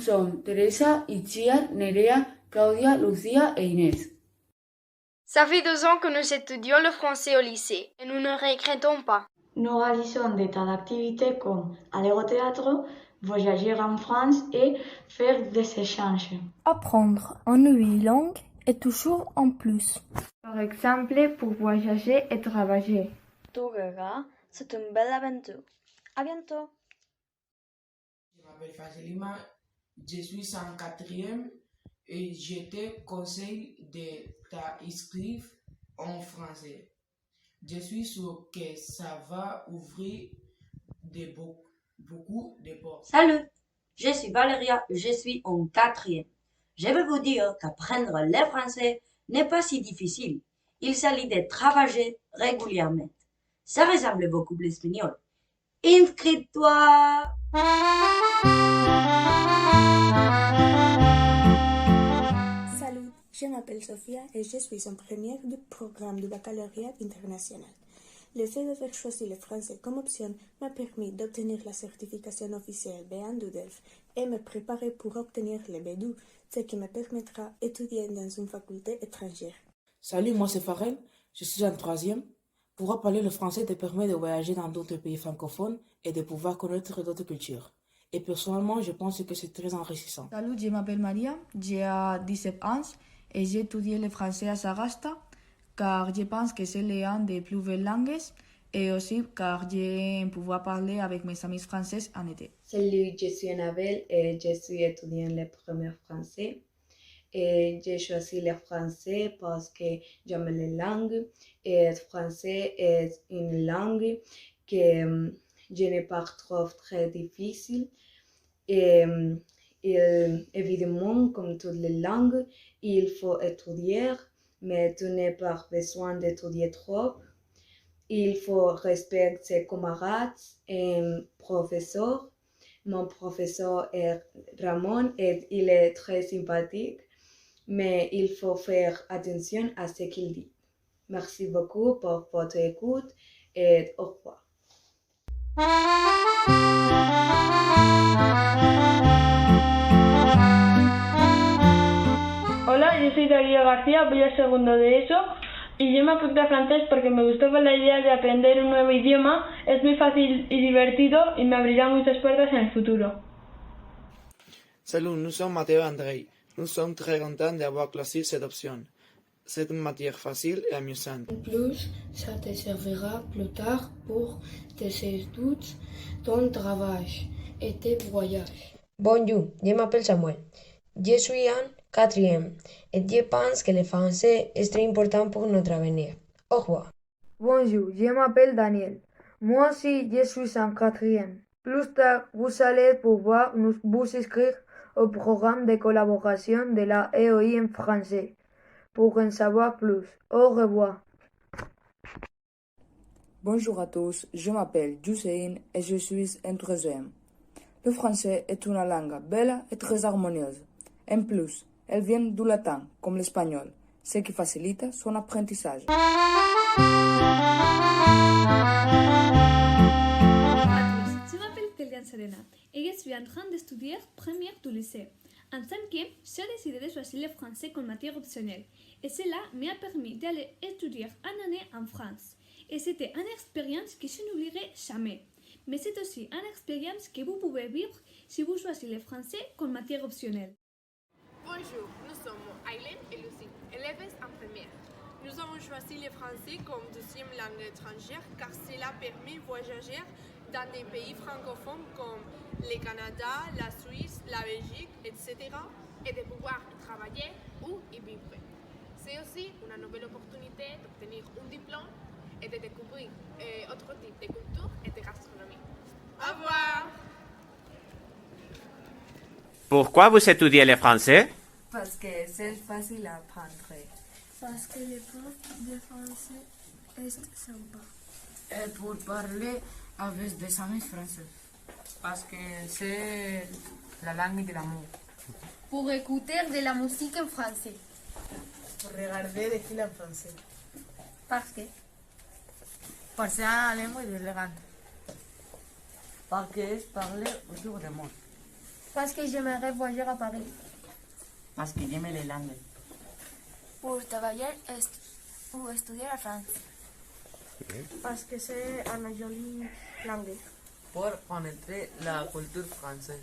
sommes Teresa, Itziar, Nerea, Claudia, Lucia et Inès. Ça fait 2 ans que nous étudions le français au lycée et nous ne regrettons pas. Nous réalisons des tas d'activités comme aller au théâtre, voyager en France et faire des échanges. Apprendre une nouvelle langue est toujours en plus. Par exemple, pour voyager et travailler. Tu verras, c'est une belle aventure. À bientôt. Je m'appelle Fazelima, je suis en quatrième et je te conseille de t'inscrire en français. Je suis sûr que ça va ouvrir beaucoup de portes. Salut, je suis Valéria, je suis en quatrième. Je veux vous dire qu'apprendre le français n'est pas si difficile. Il s'agit de travailler régulièrement. Ça ressemble beaucoup à l'espagnol. Inscris-toi! Salut, je m'appelle Sofia et je suis en première du programme du baccalauréat international. Le fait d'avoir choisi le français comme option m'a permis d'obtenir la certification officielle B1 du DELF et me préparer pour obtenir le B2, ce qui me permettra d'étudier dans une faculté étrangère. Salut, moi c'est Farel, je suis en troisième. Pouvoir parler le français te permet de voyager dans d'autres pays francophones et de pouvoir connaître d'autres cultures. Et personnellement, je pense que c'est très enrichissant. Salut, je m'appelle Maria, j'ai 17 ans et j'ai étudié le français à Sagasta car je pense que c'est l'une des plus belles langues et aussi car j'aime pouvoir parler avec mes amis français en été. Salut, je suis Annabelle et je suis étudiante le premier français. Et j'ai choisi le français parce que j'aime les langues et le français est une langue que je ne pas trouve très difficile. Et évidemment, comme toutes les langues, il faut étudier, mais tu n'as pas besoin d'étudier trop. Il faut respecter ses camarades et professeurs. Mon professeur est Ramon et il est très sympathique. Mais il faut faire attention à ce qu'il dit. Merci beaucoup pour votre écoute et au revoir. Hola, yo soy Darío García, voy a segundo de ESO y yo me apunté a francés porque me gustaba la idea de aprender un nuevo idioma, es muy fácil y divertido y me abrirá muchas puertas en el futuro. Salut, nous sommes Mathéo et André. Nous sommes très contents d'avoir choisi cette option. C'est une matière facile et amusante. En plus, ça te servira plus tard pour tes études, ton travail et tes voyages. Bonjour, je m'appelle Samuel. Je suis en quatrième et je pense que le français est très important pour notre avenir. Au revoir. Bonjour, je m'appelle Daniel. Moi aussi, je suis en quatrième. Plus tard, vous allez pouvoir vous inscrire au programme de collaboration de la EOI en français. Pour en savoir plus, au revoir. Bonjour à tous, je m'appelle Hussein et je suis en troisième. Le français est une langue belle et très harmonieuse. En plus, elle vient du latin, comme l'espagnol, ce qui facilite son apprentissage. Bonjour à tous, je m'appelle Kélian Serena et je suis en train d'étudier première du lycée. En cinquième, j'ai décidé de choisir le français comme matière optionnelle et cela m'a permis d'aller étudier une année en France. Et c'était une expérience que je n'oublierai jamais. Mais c'est aussi une expérience que vous pouvez vivre si vous choisissez le français comme matière optionnelle. Bonjour, nous sommes Aileen et Lucie, élèves en première. Nous avons choisi le français comme deuxième langue étrangère car cela permet de voyager dans des pays francophones comme le Canada, la Suisse, la Belgique, etc. et de pouvoir y travailler ou y vivre. C'est aussi une nouvelle opportunité d'obtenir un diplôme et de découvrir autre type de culture et de gastronomie. Au revoir! Pourquoi vous étudiez le français? Parce que c'est facile à apprendre. Parce que le prof de français est sympa. Et pour parler avec des amis français. Parce que c'est la langue de l'amour. Pour écouter de la musique en français. Pour regarder des films en français. Parce que? Parce que c'est une langue élégante. Parce que je parle autour du monde. Parce que j'aimerais voyager à Paris. Parce que j'aime les langues. Pour travailler ou étudier en France. Parce que c'est une jolie langue. Pour connaître la culture française.